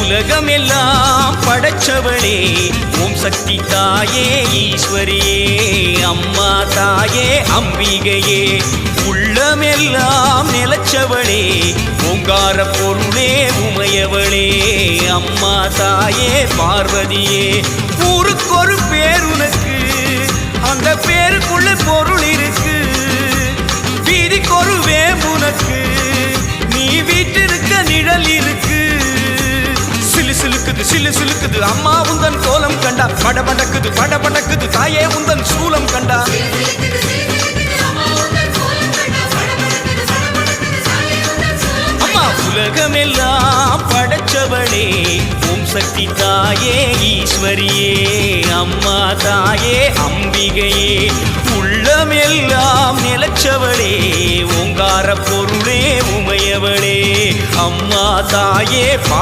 உலகமெல்லாம் படைச்சவளே ஓம் சக்தி தாயே ஈஸ்வரியே அம்மா தாயே அம்பிகையே உள்ளமெல்லாம் நிலச்சவளே ஓங்கார பொருளே உமையவளே அம்மா தாயே பார்வதியே ஊருக்கொரு பேர் உனக்கு அந்த பேருக்குள்ள பொருள் இருக்கு வீதிக்கொரு வேம்புனக்கு நீ வீட்டிருக்க நிழல் இருக்கு சிலு சிலுக்குது சிலு சிலுக்குது அம்மா உந்தன் கோலம் கண்டா படபடக்குது படபடக்குது தாயே உந்தன் சூலம் கண்டா அம்மா உலகமெல்லாம் படைச்சவளே ஓம் சக்தி தாயே ஈஸ்வரியே அம்மா தாயே அம்பிகையே உள்ளமெல்லாம் நிலச்சவளே ஓங்கார பொருளே உமையவளே அம்மா தாயே